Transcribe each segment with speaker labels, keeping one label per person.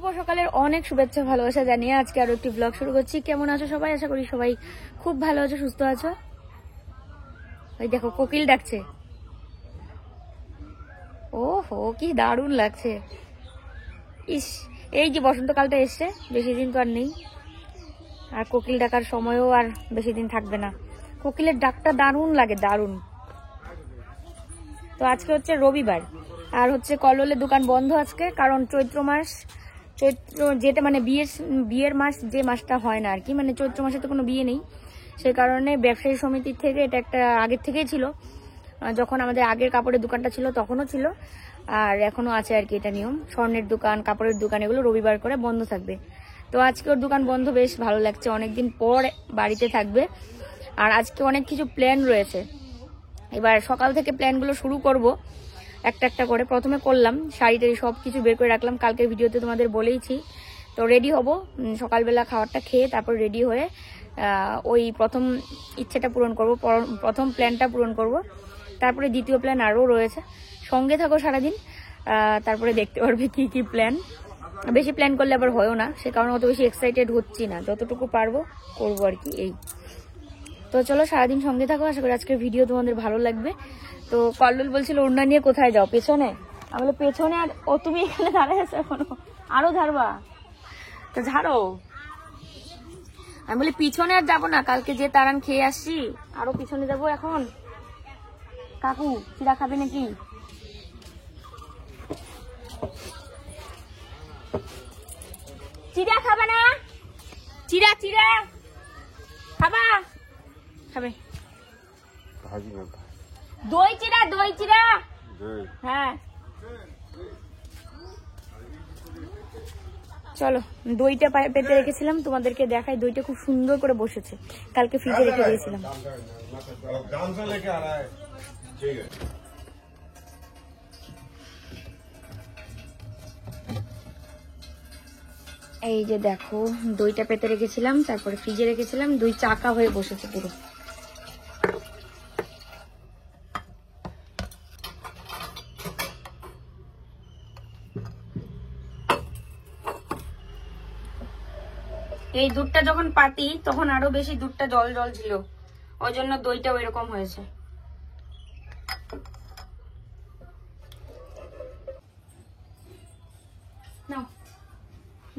Speaker 1: শুভ সকালের অনেক শুভেচ্ছা ভালোবাসা জানিয়ে আজকে আরো একটি ব্লগ শুরু করছি। কেমন আছো সবাই? আশা করি সবাই খুব ভালো আছো, সুস্থ আছো। ওই দেখো কোকিল ডাকছে। ওহো কি দারুণ লাগছে। ইস, এই যে বসন্তকালটা এসছে, বেশি দিন তো আর নেই, আর কোকিল ডাকার সময়ও আর বেশি দিন থাকবে না। কোকিলের ডাকটা দারুণ লাগে, দারুণ। তো আজকে হচ্ছে রবিবার, আর হচ্ছে কল্লোলের দোকান বন্ধ আজকে, কারণ চৈত্র মাস, চৈত্র যেটা মানে বিয়ের মাস, যে মাসটা হয় না আর কি, মানে চৈত্র মাসে তো কোনো বিয়ে নেই, সেই কারণে ব্যবসায়ী সমিতির থেকে এটা একটা আগের থেকেই ছিল। যখন আমাদের আগের কাপড়ের দোকানটা ছিল তখনও ছিল, আর এখনো আছে আর কি এটা নিয়ম। স্বর্ণের দোকান, কাপড়ের দোকান এগুলো রবিবার করে বন্ধ থাকবে। তো আজকে ওর দোকান বন্ধ, বেশ ভালো লাগছে, অনেকদিন পর বাড়িতে থাকবে। আর আজকে অনেক কিছু প্ল্যান রয়েছে, এবার সকাল থেকে প্ল্যানগুলো শুরু করব একটা একটা করে। প্রথমে করলাম শাড়ি টাড়ি সব কিছু বের করে রাখলাম, কালকের ভিডিওতে তোমাদের বলেইছি। তো রেডি হব, সকালবেলা খাবারটা খেয়ে তারপর রেডি হয়ে ওই প্রথম ইচ্ছেটা পূরণ করব, প্রথম প্ল্যানটা পূরণ করব। তারপরে দ্বিতীয় প্ল্যান আরও রয়েছে, সঙ্গে থাকো সারাদিন, তারপরে দেখতে পারবে কি কি প্ল্যান। বেশি প্ল্যান করলে আবার হয়ও না, সে কারণে অত বেশি এক্সাইটেড হচ্ছি না, যতটুকু পারবো করবো আর কি, এই। তো চলো সারাদিন সঙ্গে থাকো, আশা করি আজকের ভিডিও তোমাদের ভালো লাগবে। তো কল্লোল বলছিল ওড়না নিয়ে কোথায় যাও, পেছনে? আমি বলি পেছনে, আর ও তুমি এখানে দাঁড়ায় আছো এখনো, আরো ধারবা? তো ঝাড়ো। আমি বলি পিছনে আর যাবো না, কালকে যে তারান খেয়ে আসছি, আরো পিছনে যাবো এখন। কাকু চিড়া খাবে নাকি? চিড়া খাবে না? চিড়া চিড়া খাবা? খাবে দই চিড়া, দই চিড়া। হ্যাঁ চলো, দইটা পেতে রেখেছিলাম, তোমাদেরকে দেখাই। দইটা খুব সুন্দর করে বসেছে, কালকে ফ্রিজে রেখে দিয়েছিলাম। এই যে দেখো, দইটা পেতে রেখেছিলাম, তারপরে ফ্রিজে রেখেছিলাম, দই চাকা হয়ে বসেছে পুরো। এই দুধটা যখন পাতি তখন আরো বেশি দুধটা জল জল ছিল, ওই জন্য দইটাও এরকম হয়েছে। নাও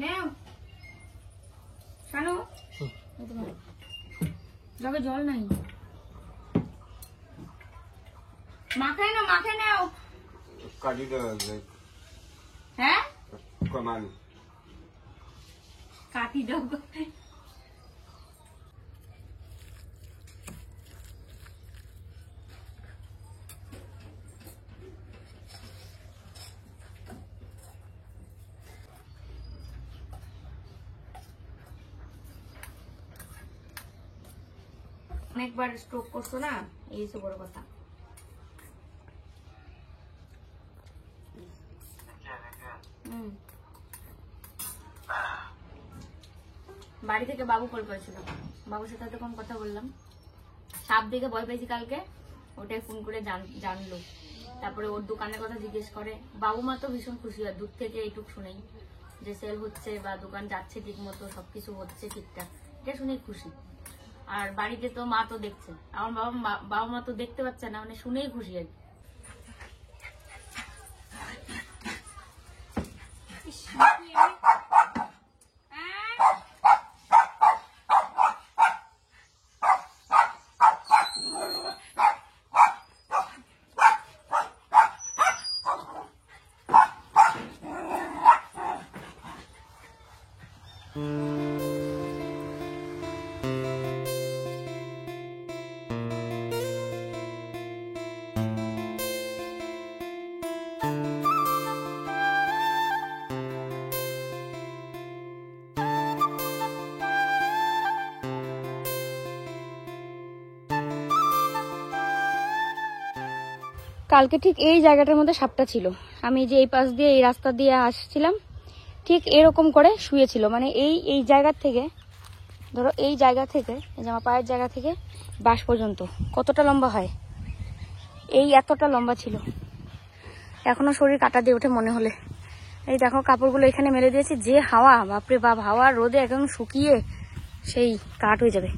Speaker 1: নাও শানু, জগে জল নাই, মাখায় নাও, মাখায় নাও। হ্যাঁ কাটি দাও। অনেকবার স্ট্রোক করছো না, এই হচ্ছে বড় কথা। বাড়ি থেকে বাবু কল করেছিল, বাবুর সাথে তখন কথা বললাম, সাপ দেখে ভয় পেয়েছি কালকে, ওটাই ফোন করে জানলো। তারপরে ওর দোকানের কথা জিজ্ঞেস করে, বাবু মা তো ভীষণ খুশি হয়, দূর থেকে এইটুক শুনেই যে সেল হচ্ছে বা দোকান যাচ্ছে ঠিক মতো, সবকিছু হচ্ছে ঠিকঠাক, এটা শুনেই খুশি। আর বাড়িতে তো মা তো দেখছে, আমার বাবা মা তো দেখতে পাচ্ছে না, মানে শুনেই খুশি আর কি। কালকে ঠিক এই জায়গাটার মধ্যে সাপটা ছিল, আমি যে এই পাশ দিয়ে এই রাস্তা দিয়ে আসছিলাম, ঠিক এরকম করে শুয়েছিল, মানে এই জায়গার থেকে, ধরো এই জায়গা থেকে, এই যে আমার পায়ের জায়গা থেকে বাস পর্যন্ত কতটা লম্বা হয়, এই এতটা লম্বা ছিল। এখনো শরীর কাটা দিয়ে ওঠে মনে হলে, এই দেখো কাপড়গুলো এখানে মেলে দিয়েছি, যে হাওয়া, বাপরে বাপ, হাওয়া রোদে একদম শুকিয়ে সেই কাঠ হয়ে যাবে।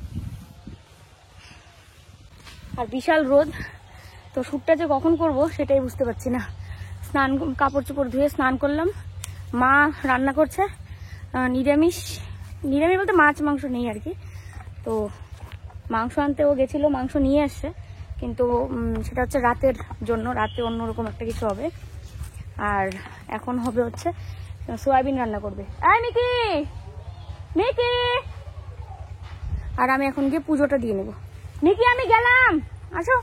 Speaker 1: আর বিশাল রোদ, তো শ্যুটটা যে কখন করব সেটাই বুঝতে পারছি না। স্নান, কাপড় চোপড় ধুয়ে স্নান করলাম, মা রান্না করছে নিরামিষ, নিরামিষ বলতে মাছ মাংস নেই আর কি। তো মাংস আনতেও গেছিলো, মাংস নিয়ে আসছে, কিন্তু সেটা হচ্ছে রাতের জন্য, রাতে অন্যরকম একটা কিছু হবে। আর এখন হবে হচ্ছে সয়াবিন রান্না করবে। আয় মিকি, মিকি, আর আমি এখন গিয়ে পুজোটা দিয়ে নেব। মিকি আমি গেলাম, আসো।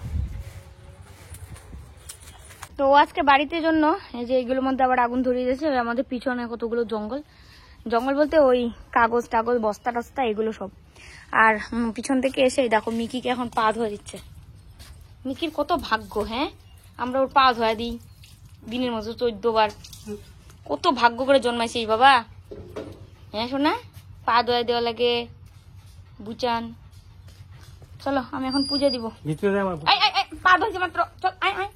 Speaker 1: তো আজকে বাড়িতে জন্য এই যে এইগুলোর মধ্যে আবার আগুন ধরিয়ে দিয়েছে। আমাদের পিছনে কতগুলো জঙ্গল, জঙ্গল বলতে ওই কাগজ টাগজ, বস্তা টস্তা এগুলো সব। আর পিছন থেকে এসে দেখো মিকিকে এখন পা ধোয়া দিচ্ছে। মিকির কত ভাগ্য, হ্যাঁ, আমরা ওর পা ধোয়া দিই দিনের মতো 14 বার। কত ভাগ্য করে জন্মাইছিস বাবা, হ্যাঁ শোনা, পা ধোয়া দেওয়া লাগে, বুচান। চলো আমি এখন পুজো দিব। পা ধোয়াছি মাত্র, চল আয় আয়।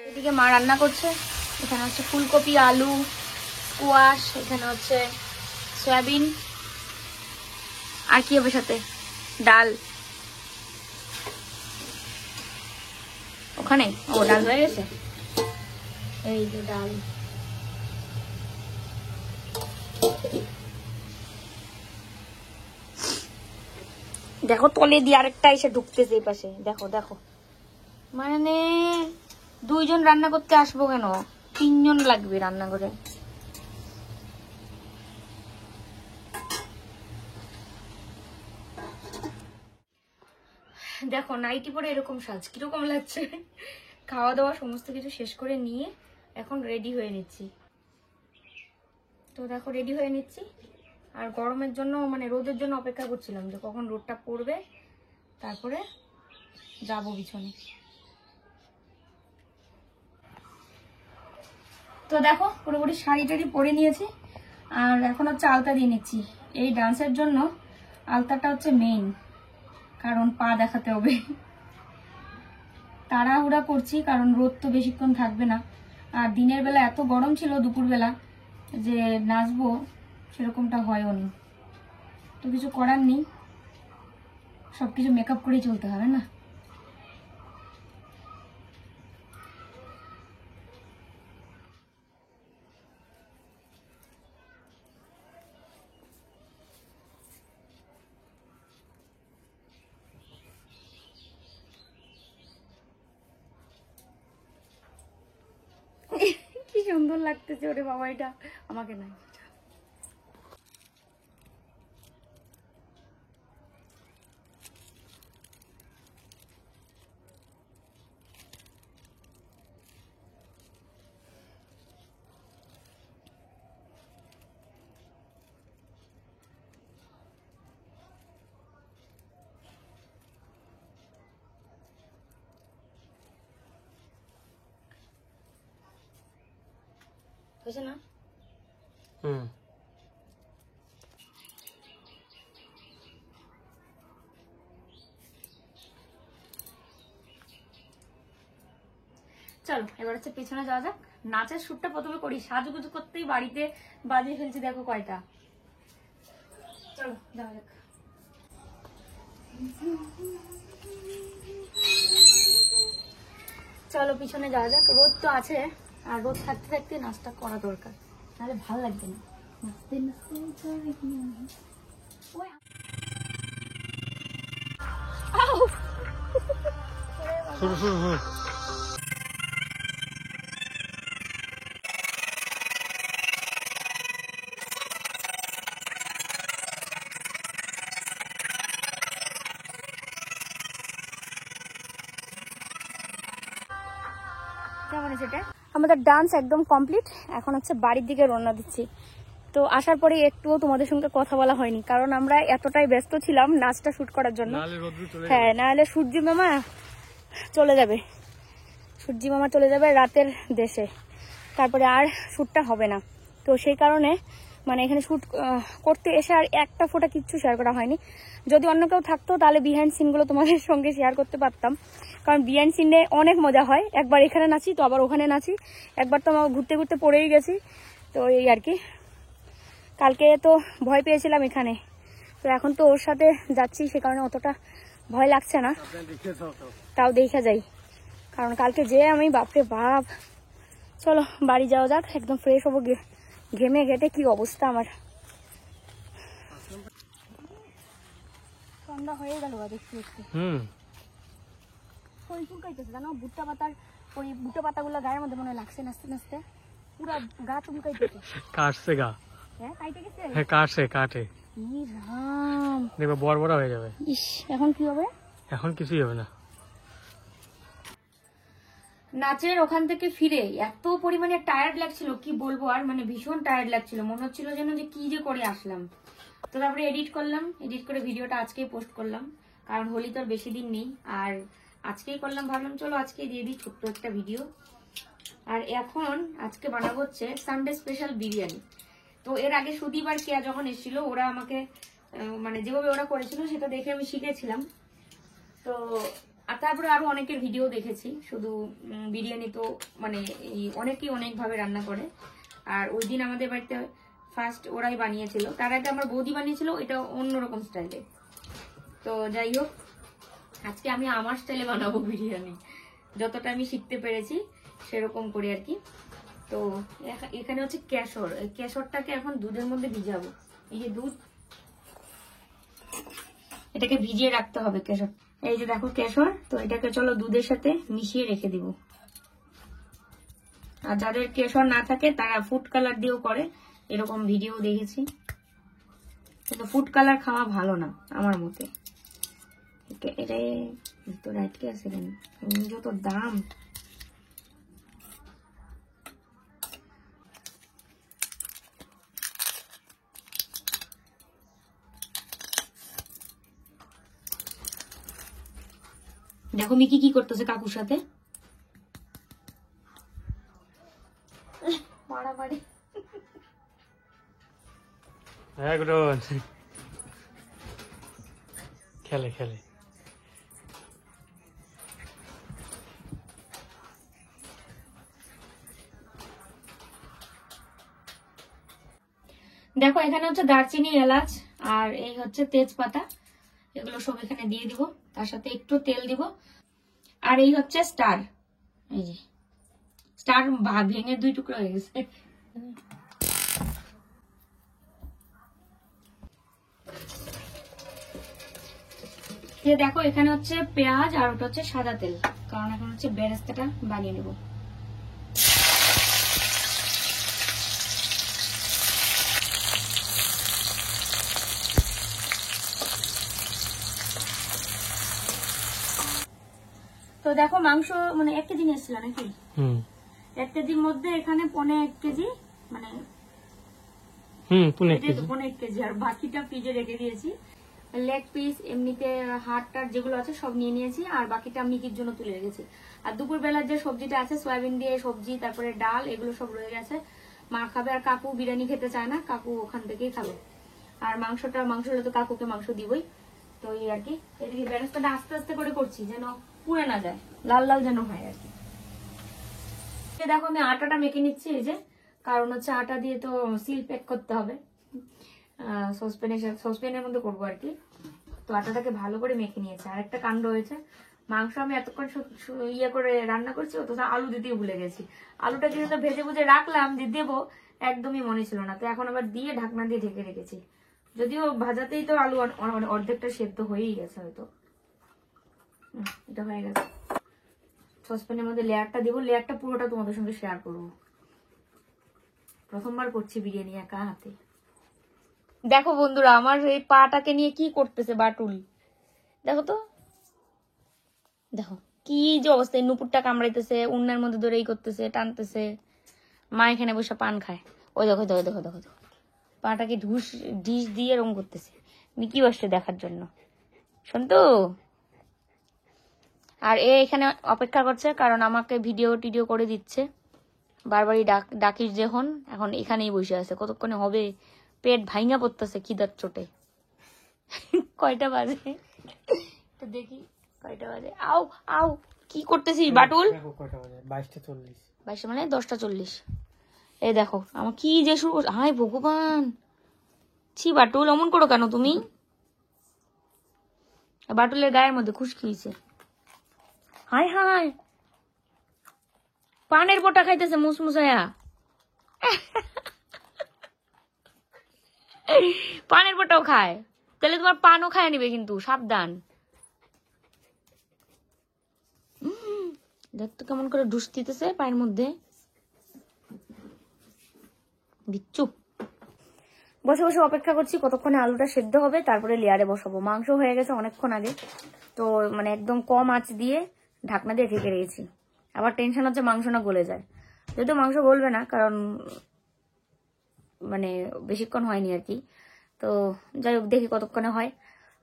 Speaker 1: এদিকে মা রান্না করছে, এখানে হচ্ছে ফুলকপি, আলু, স্কোয়াশ, এখানে হচ্ছে সয়াবিন, আর কি হবে সাথে, ডাল। ওখানে ও ডাল হয়ে গেছে, এই যে ডাল। দেখো তলে দিয়ে আরেকটা এসে ঢুকতেছে এই পাশে, দেখো দেখো, মানে 2 জন রান্না করতে আসবো কেন, 3 জন লাগবে রান্না করে। দেখো নাইটি পরে এরকম সাজ কিরকম লাগছে। খাওয়া দাওয়া সমস্ত কিছু শেষ করে নিয়ে এখন রেডি হয়ে নিচ্ছি। তো দেখো রেডি হয়ে নিচ্ছি, আর গরমের জন্য মানে রোদের জন্য অপেক্ষা করছিলাম যে কখন রোদটা পড়বে, তারপরে যাবো বিছনে। তো দেখো পুরোপুরি শাড়ি টাড়ি পরে নিয়েছি, আর এখন হচ্ছে আলতা দিয়ে নিচ্ছি। এই ডান্সের জন্য আলতাটা হচ্ছে মেইন, কারণ পা দেখাতে হবে। তাড়াহুড়া করছি কারণ রোদ তো বেশিক্ষণ থাকবে না, আর দিনের বেলা এত গরম ছিল, দুপুরবেলা যে নাচবো সেরকমটা হয়ও নি। তো কিছু করার নেই, সবকিছু মেকআপ করেই চলতে হবে না। কি সুন্দর লাগতেছে ওরে বাবা, এটা আমাকে নাই। হয়েছে না? চলো এবার হচ্ছে পেছনে যাওয়া যাক। নাচের শ্যুটটা প্রথমে করি, সাজুগুজু করতেই বাড়িতে বাজিয়ে ফেলছি দেখো কয়টা। চলো যাওয়া যাক। চলো পিছনে যাওয়া যাক, রোদ তো আছে, আর রোদ থাকতে থাকতে নাচটা করা দরকার, নাহলে ভালো লাগবে না। নাচতে নাচতে কেমন সেটা আমাদের ডান্স একদম কমপ্লিট। এখন হচ্ছে বাড়ির দিকে রওনা দিচ্ছি। তো আসার পরে একটুও তোমাদের সঙ্গে কথা বলা হয়নি, কারণ আমরা এতটাই ব্যস্ত ছিলাম নাচটা শুট করার জন্য। হ্যাঁ, নাহলে সূর্য মামা চলে যাবে, সূর্য মামা চলে যাবে রাতের দেশে, তারপরে আর শ্যুটটা হবে না। তো সেই কারণে মানে এখানে শ্যুট করতে এসে আর একটা ফোঁটা কিচ্ছু শেয়ার করা হয়নি। যদি অন্য কেউ থাকতো তাহলে বিহাইন্ড সিনগুলো তোমাদের সঙ্গে শেয়ার করতে পারতাম, কারণ বিহাইন্ড সিনে অনেক মজা হয়। একবার এখানে নাচি তো আবার ওখানে নাচি, একবার তো আমার ঘুরতে ঘুরতে পড়েই গেছি। তো এই আর কি, কালকে তো ভয় পেয়েছিলাম এখানে, তো এখন তো ওর সাথে যাচ্ছি, সে কারণে অতটা ভয় লাগছে না। তাও দেখা যাই, কারণ কালকে যে আমি বাপরে বাপ। চলো বাড়ি যাওয়া যাক, একদম ফ্রেশ হবো, ঘেমে ঘেটে কি অবস্থা আমার। ঠান্ডা হয়ে গেল দেখতে দেখতে। শরীর চুলকাইতেছে জানো, ভুট্টা পাতার ওই ভুট্টা পাতাগুলো গায়ের মধ্যে মনে লাগছে নাচতে নাচতে, পুরো গা চুলকাইতেছে।
Speaker 2: কাটছে গা?
Speaker 1: হ্যাঁ কাটে গেছে।
Speaker 2: হ্যাঁ কাটছে, কাটে দেখবে বড় বড় হয়ে যাবে।
Speaker 1: ইস, এখন কি হবে?
Speaker 2: এখন কিছুই হবে না।
Speaker 1: নাচের ওখান থেকে ফিরে এত পরিমাণে টায়ার্ড লাগছিল কি বলবো আর, মানে ভীষণ টায়ার্ড লাগছিল, মনে হচ্ছিল যেন যে কি যে করে আসলাম। তো তারপরে এডিট করলাম, এডিট করে ভিডিওটা আজকেই পোস্ট করলাম, কারণ হোলি তো আর বেশি দিন নেই, আর আজকেই করলাম, ভাবলাম চলো আজকেই দিয়ে দিই ছোট্ট একটা ভিডিও। আর এখন আজকে বানাবো হচ্ছে সানডে স্পেশাল বিরিয়ানি। তো এর আগে সুদীপ আর কেয়া যখন এসেছিল, ওরা আমাকে মানে যেভাবে ওরা করেছিল সেটা দেখে আমি শিখেছিলাম। তো আর তারপরে আরো অনেকের ভিডিও দেখেছি, শুধু বিরিয়ানি তো মানে অনেকেই অনেকভাবে রান্না করে। আর ওই দিন আমাদের বাড়িতে ফার্স্ট ওরাই বানিয়েছিল, তার আগে আমার বৌদি বানিয়েছিল, এটা অন্যরকম স্টাইলে। তো যাই হোক, আজকে আমি আমার স্টাইলে বানাবো বিরিয়ানি, যতটা আমি শিখতে পেরেছি সেরকম করে আর কি। তো এখানে হচ্ছে কেশর, এই কেশরটাকে এখন দুধের মধ্যে ভিজাবো। এই যে দুধ, এটাকে ভিজিয়ে রাখতে হবে কেশর। এই যে দেখো কেশর, তো এটাকে চলো দুধের সাথে মিশিয়ে রেখে দিব। আর যাদের কেশর না থাকে তারা ফুড কালার দিয়েও করে, এরকম ভিডিও দেখেছি, কিন্তু ফুড কালার খাওয়া ভালো না আমার মতে। এটাই তো রাইট কে আছে কেন, যত দাম। দেখো মিকি কি করতেছে কাকুর সাথে, মারামারি।
Speaker 2: খেলে খেলে
Speaker 1: দেখো এখানে হচ্ছে দারচিনি, এলাচ আর এই হচ্ছে তেজপাতা, এগুলো সব এখানে দিয়ে দিব, তার সাথে একটু তেল দিব। আর এই হচ্ছে স্টার, এই যে স্টার ভেঙে 2 টুকরো হয়ে গেছে। দেখো এখানে হচ্ছে পেঁয়াজ আর ওটা হচ্ছে সাদা তেল, কারণ এখন হচ্ছে বেরেস্তাটা বানিয়ে নেব। তো দেখো মাংস মানে 1 কেজি নিয়েছিল নাকি? 1 কেজির মধ্যে এখানে 1.5 কেজি, মানে 1.5 কেজি, আর বাকিটা ফ্রিজে রেখে দিয়েছি। লেগ পিস এমনিতে হাড়টার যেগুলো আছে সব নিয়ে নিয়েছি, আর বাকিটা মিকির জন্য তুলে রেখেছি। আর দুপুর বেলার যে সবজিটা আছে সয়াবিন দিয়ে সবজি, তারপরে ডাল, এগুলো সব রয়ে গেছে, মা খাবে। আর কাকু বিরিয়ানি খেতে চায় না, কাকু ওখান থেকেই খাবে। আর মাংস হলে তো কাকুকে মাংস দিবই। তো এই আর কি, এদিকে বেরেস্তাটা আস্তে আস্তে করে করছি যেন পুড়ে না যায়, লাল লাল যেন হয় আর কি। দেখো আমি আটাটা মেখে নিচ্ছি, এই যে, কারণ হচ্ছে আটা দিয়ে তো সিল প্যাক করতে হবে, সসপ্যানের মধ্যে করবো আর কি। তো আটাটাকে ভালো করে মেখে নিয়েছে। আর একটা কাণ্ড হয়েছে, মাংস আমি এতক্ষণ ইয়ে করে রান্না করছি, অথচ আলু দিতেই ভুলে গেছি। আলুটা কিন্তু ভেজে ভুজে রাখলাম যে দেবো, একদমই মনে ছিল না। তো এখন আবার দিয়ে ঢাকনা দিয়ে ঢেকে রেখেছি, যদিও ভাজাতেই তো আলু অর্ধেকটা সেদ্ধ হয়েই গেছে হয়তো। এটা হয়ে গেছে। সসপ্যানের মধ্যে লেয়ারটা দেবো, লেয়ারটা পুরোটা তোমাদের সঙ্গে শেয়ার করবো। প্রথমবার করছি বিরিয়ানি একা হাতে। দেখো বন্ধুরা, আমার এই পাটাকে নিয়ে কি করতেছে বাটুল, দেখো তো, দেখো কি যে অবস্থা, এই নুপুরটা কামড়াইতেছে, উন্নার মধ্যে ধরে এই করতেছে, টানতেছে। মা এখানে বসে পান খায়। ওই দেখো দেখো দেখো দেখো দেখো, পাটাকে ডিশ দিয়ে এরকম করতেছে, মিকি বসছে দেখার জন্য। শুনতো, আর এখানে অপেক্ষা করছে কারণ আমাকে ভিডিও টিডিও করে দিচ্ছে। বারবারই ডাকিস যখন, এখন এখানেই বসে আছে, কতক্ষণে হবে, পেট ভাইঙা পড়তেছে খিদার চোটে। কয়টা বাজে তো দেখি, কয়টা বাজে। আও আও, কি করতেছিস বাটুল? 22টা মানে 10টা 40। এই দেখো আমার কি যে শুরু, হাই ভগবান, ছি বাটুল অমন করো কেন তুমি? বাটুলের গায়ের মধ্যে খুশকি হয়েছে। হাই হাই, পানের বোটা খাইতেছে মুসমুসায়া। পানের বোটাও খায়, তাহলে তোমার পানও খায় নিবে কিন্তু, সাবধান। দেখতো কেমন করে ঢুস দিতেছে পায়ের মধ্যে, বিচ্ছু। বসে বসে অপেক্ষা করছি কতক্ষণে আলুটা সেদ্ধ হবে, তারপরে লেয়ারে বসাবো। মাংস হয়ে গেছে অনেকক্ষণ আগে, তো মানে একদম কম আঁচ দিয়ে ঢাকনা দিয়ে ঢেকে রেখেছি। আবার টেনশন হচ্ছে মাংস না গলে যায়, যেহেতু মাংস গলবে না কারণ মানে বেশিক্ষণ হয়নি আর কি। তো যাই হোক, দেখি কতক্ষণে হয়।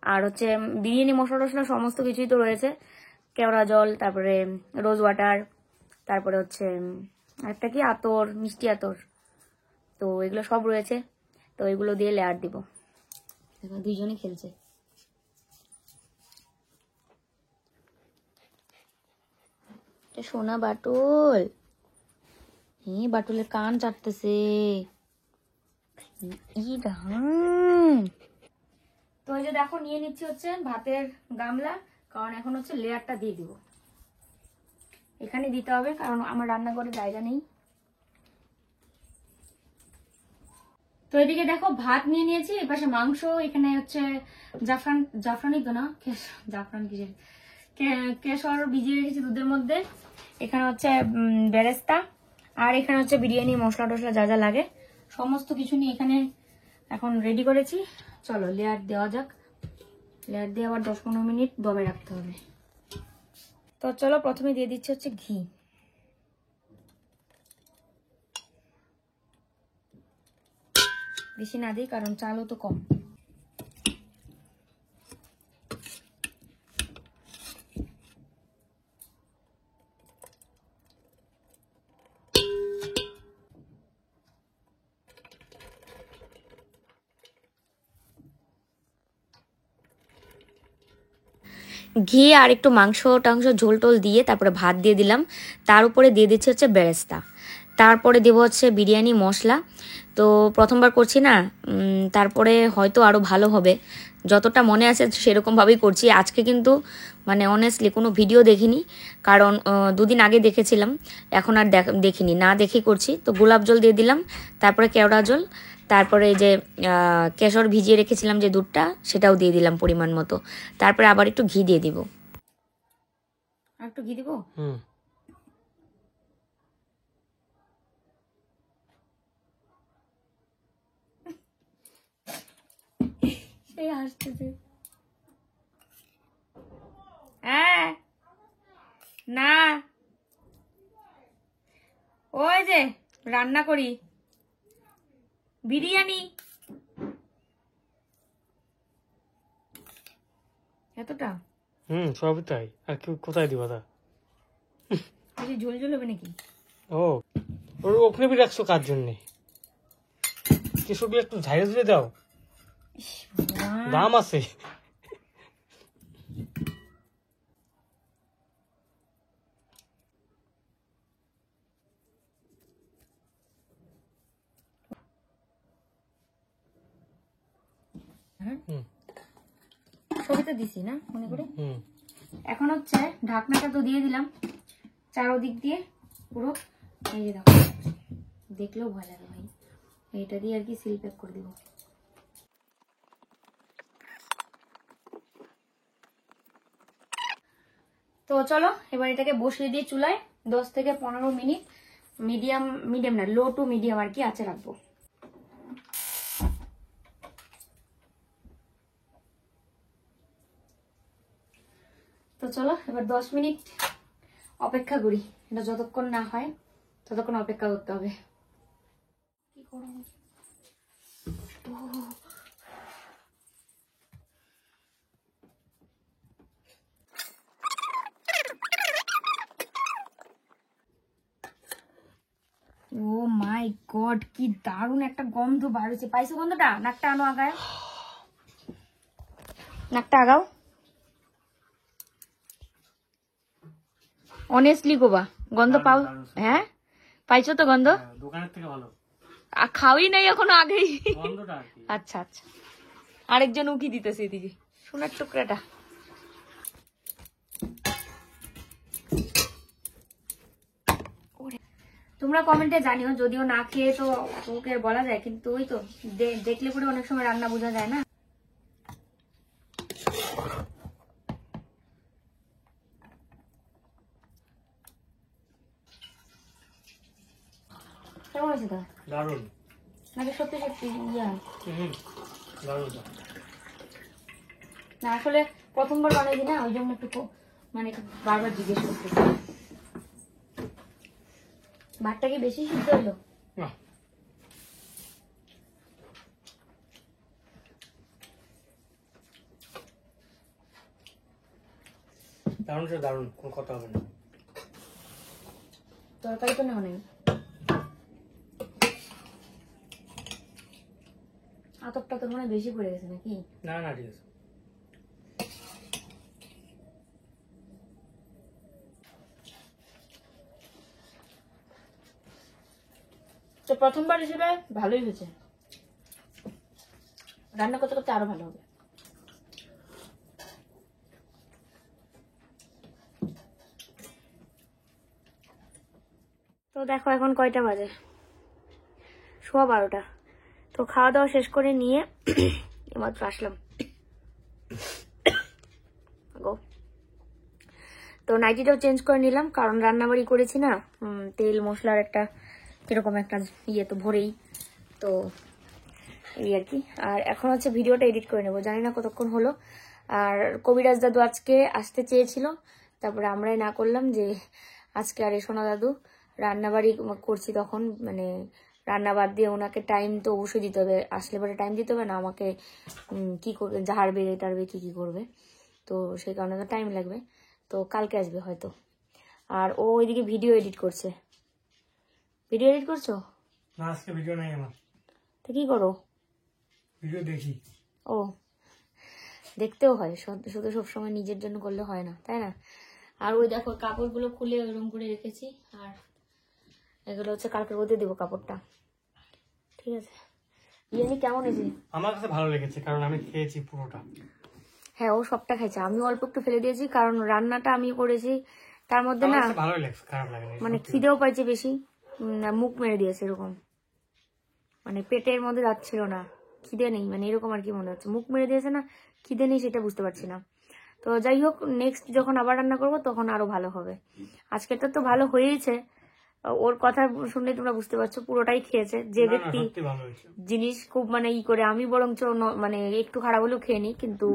Speaker 1: আর হচ্ছে বিরিয়ানি মশলা টশলা সমস্ত কিছুই তো রয়েছে, কেওড়া জল, তারপরে রোজ ওয়াটার, তারপরে হচ্ছে একটা কি আতর, মিষ্টি আতর, তো এগুলো সব রয়েছে। তো এগুলো দিয়ে লেয়ার দিব। এখন দুইজনই খেলছে। সোনা বাটুল, হ্যাঁ বাটুলের কান চাটতেছে। তো এই যে দেখো নিয়ে নিচ্ছি হচ্ছে ভাতের গামলা, কারণ এখন হচ্ছে লেয়ারটা দিয়ে দিব। এখানে দিতে হবে কারণ আমার রান্নাঘরে জায়গা নেই। তো এদিকে দেখো ভাত নিয়ে নিয়েছি, এপাশে মাংস, এখানে হচ্ছে জাফরানি তো না, জাফরান কিসের, কেশর ভিজিয়ে রেখেছি দুধের মধ্যে। এখানে হচ্ছে বেরেস্তা, আর এখানে হচ্ছে বিরিয়ানি মশলা টশলা যা যা লাগে সমস্ত কিছু নিয়ে এখানে এখন রেডি করেছি। চলো লেয়ার দেওয়া যাক। লেয়ার দিয়ে আবার 10-15 মিনিট দমে রাখতে হবে। তো চলো প্রথমে দিয়ে দিচ্ছি হচ্ছে ঘি। বেশি না দিই কারণ চালও তো কম। ঘি আর একটু মাংস টাংস ঝোল টোল দিয়ে তারপরে ভাত দিয়ে দিলাম, তার উপরে দিয়ে দিচ্ছি হচ্ছে বেরেস্তা, তারপরে দেবো হচ্ছে বিরিয়ানি মশলা। তো প্রথমবার করছি না, তারপরে হয়তো আরও ভালো হবে, যতটা মনে আছে সেরকমভাবেই করছি। আজকে কিন্তু মানে অনেস্টলি কোনো ভিডিও দেখিনি, কারণ 2 দিন আগে দেখেছিলাম, এখন আর দেখিনি, না দেখেই করছি। তো গোলাপ জল দিয়ে দিলাম, তারপরে কেওড়া জল, তারপরে যে কেশর ভিজিয়ে রেখেছিলাম যে দুধটা, সেটাও দিয়ে দিলাম পরিমাণ মতো। তারপরে আবার একটু ঘি দিয়ে দিব। আর একটু ঘি দিব। সেই হাসতেছে। হ্যাঁ না, ওই যে রান্না করি বিরিয়ানি, এতটা
Speaker 2: সবই তাই। আর কি কোথায় দিবা তা?
Speaker 1: ঝোল ঝোল হবে নাকি?
Speaker 2: ও ওখানে বি রাখছো কার জন্যে? কেশর একটু ঝাইরে ধরে দাও, দাম আছে।
Speaker 1: সবই তো দিছি না মনে করে। এখন হচ্ছে ঢাকনাটা তো দিয়ে দিলাম চারোদিক দিয়ে পুরো। এই যে দেখো, দেখলেও ভয় লাগে ভাই, এটা দিয়ে আর কি সিল প্যাক করে দিব। তো চলো এবার এটাকে বসিয়ে দিয়ে চুলায় 10 থেকে 15 মিনিট মিডিয়াম না, লো টু মিডিয়াম আর কি আঁচে রাখবো। তো চলো এবার 10 মিনিট অপেক্ষা করি, এটা যতক্ষণ না হয় ততক্ষণ অপেক্ষা করতে হবে। কি করব? ও মাই গড, কি দারুণ একটা গন্ধ বার হয়েছে। পাইছো গন্ধটা? নাকটা আনো আগায়, নাকটা আগাও। অনেস্টলি গোবা, গন্ধ পাও? হ্যাঁ পাইছো তো গন্ধ?
Speaker 2: দোকানের থেকে ভালো।
Speaker 1: খাওয়াই নাই এখনো, আগেই।
Speaker 2: গন্ধটা আর কি।
Speaker 1: আচ্ছা আচ্ছা, আরেকজন উকি দিতেছে এদিকে, সোনার টুকরাটা। তোমরা কমেন্টে জানিও, যদিও না খেয়ে তো ওকে বলা যায়, কিন্তু ওই তো দেখলে পরে অনেক সময় রান্না বোঝা যায় না। কেমন হয়েছে তো?
Speaker 2: দারুণ
Speaker 1: নাকি সত্যি সত্যি
Speaker 2: দারুণ।
Speaker 1: না আসলে প্রথমবার বানাইছি না, ওই জন্য একটু মানে একটু বারবার জিজ্ঞেস করতেছি। ভাতটা কি বেশি সিদ্ধ হলো?
Speaker 2: না দারুণ, সে দারুণ, কোনো কথা হবে না।
Speaker 1: তরকারি তো নেওয়া নেই, আতপটা তো মনে হয় বেশি পড়ে গেছে নাকি?
Speaker 2: না না ঠিক আছে।
Speaker 1: তো প্রথমবার হিসেবে ভালোই হয়েছে, রান্না করতে করতে আরো ভালো হবে। তো দেখো এখন কয়টা বাজে, 12:15। তো খাওয়া দাওয়া শেষ করে নিয়ে এইমাত্র আসলাম। তো নাইটিটাও চেঞ্জ করে নিলাম, কারণ রান্নাবাড়ি করেছি না, তেল মশলার একটা কিরকম একটা ইয়ে তো ভরেই, তো এই আর কি। আর এখন হচ্ছে ভিডিওটা এডিট করে নেবো, জানি না কতক্ষণ হলো। আর কবিরাজ দাদু আজকে আসতে চেয়েছিল, তারপরে আমরাই না করলাম যে আজকে আর এসো না দাদু, রান্নাবাড়ি করছি তখন, মানে রান্না বাদ দিয়ে ওনাকে টাইম তো অবশ্যই দিতে হবে, আসলে পরে টাইম দিতে হবে না আমাকে, কি করবে, ঝাড়বে টাড়বে কি করবে, তো সেই কারণে তো টাইম লাগবে। তো কালকে আসবে হয়তো। আর ও ওইদিকে ভিডিও এডিট করছে। ভিডিও এডিট করছো?
Speaker 2: না আজকে ভিডিও নাই আমার।
Speaker 1: তো কি করো?
Speaker 2: ভিডিও দেখি।
Speaker 1: ও, দেখতেও হয়, শুধু সবসময় নিজের জন্য করলে হয় না, তাই না? আর ওই দেখো কাপড়গুলো খুলে ওইরকম করে রেখেছি, আর এগুলো হচ্ছে কালকে রোদে দেবো কাপড়টা, ঠিক আছে? বিরিয়ানি কেমন হয়েছে?
Speaker 2: আমার কাছে ভালো লেগেছে, কারণ আমি খেয়েছি পুরোটা।
Speaker 1: হ্যাঁ ও সবটা খাইছে, আমি অল্প একটু ফেলে দিয়েছি, কারণ রান্নাটা আমি করেছি, তার মধ্যে না
Speaker 2: ভালোই লাগছে, খারাপ লাগে না,
Speaker 1: মানে খিদেও পাইছে বেশি, মুখ মেরে দিয়েছে এরকম, মানে পেটের মধ্যে যাচ্ছিল না, খিদে নেই, মানে এরকম আর কি মনে হচ্ছে, মুখ মেরে দিয়েছে না, খিদে নেই সেটা বুঝতে পারছি না। তো যাই হোক, নেক্সট যখন আবার রান্না করবো তখন আরো ভালো হবে। আজকেরটা তো ভালো হয়েছে, ওর কথা শুনলে তোমরা বুঝতে পারছো পুরোটাই খেয়েছে। যে ব্যক্তি জিনিস খুব মানে ই করে, আমি বরঞ্চ মানে একটু খারাপ হলেও খেয়ে নিই, কিন্তু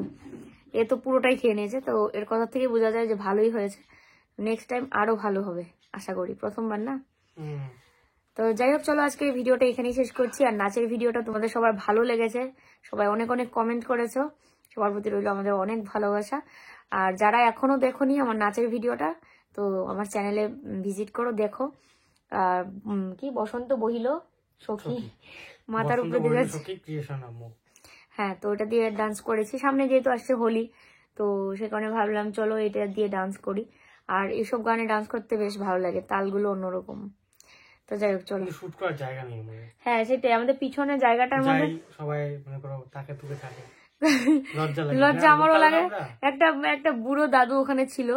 Speaker 1: এ তো পুরোটাই খেয়ে নিয়েছে, তো এর কথা থেকে বোঝা যায় যে ভালোই হয়েছে। নেক্সট টাইম আরো ভালো হবে আশা করি, প্রথমবার না। তো যাই হোক, চলো আজকে ভিডিওটা এখানেই শেষ করছি। আর নাচের ভিডিওটা তোমাদের সবার ভালো লেগেছে, সবাই অনেক অনেক কমেন্ট করেছো, সবার প্রতি রইল আমাদের অনেক ভালোবাসা। আর যারা এখনো দেখোনি আমার নাচের ভিডিওটা, তো আমার চ্যানেলে ভিজিট করো, দেখো। কি বসন্ত বহিল সখী, মাথার উপরে দিয়ে যাচ্ছে, হ্যাঁ, তো ওটা দিয়ে ডান্স করেছি। সামনে যেহেতু আসছে হোলি, তো সে কারণে ভাবলাম চলো এটা দিয়ে ডান্স করি। আর এইসব গানে ডান্স করতে বেশ ভালো লাগে, তালগুলো অন্যরকম। তো যাই হোক চলো,
Speaker 2: শুট করার জায়গা নেই,
Speaker 1: হ্যাঁ সেটাই, আমাদের পিছনে জায়গাটার মধ্যে
Speaker 2: সবাই মনে করো তাকে তুলে থাকে,
Speaker 1: লজ্জা আমারও লাগে। একটা বুড়ো দাদু ওখানে ছিল,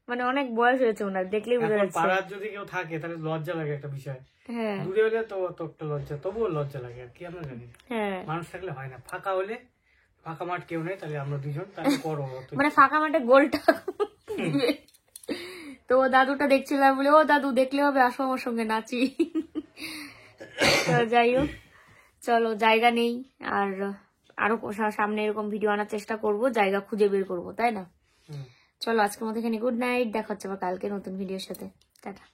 Speaker 1: মানে অনেক বয়স হয়েছে ওনার, দেখলেই বোঝা যাচ্ছে।
Speaker 2: পাড়ার যদি কেউ থাকে তাহলে লজ্জা লাগে একটা বিষয়, হ্যাঁ, দূরে হলে তো একটা লজ্জা, তবুও লজ্জা লাগে আর কি, আমরা জানি। হ্যাঁ, মানুষ থাকলে হয় না, ফাঁকা হলে, ফাঁকা মাঠ কেউ নেই, তাহলে আমরা দুজন তাহলে করো,
Speaker 1: মানে ফাঁকা মাঠে গোলটা। তো দাদুটা দেখছিলাম বলে, ও দাদু দেখলে হবে, আসো আমার সঙ্গে নাচি। যাই হোক চলো, জায়গা নেই, আর আরো সামনে এরকম ভিডিও আনার চেষ্টা করব, জায়গা খুঁজে বের করব, তাই না? চলো আজকের মতো এখানে গুড নাইট, দেখা হচ্ছে আবার কালকে নতুন ভিডিওর সাথে। টাটা।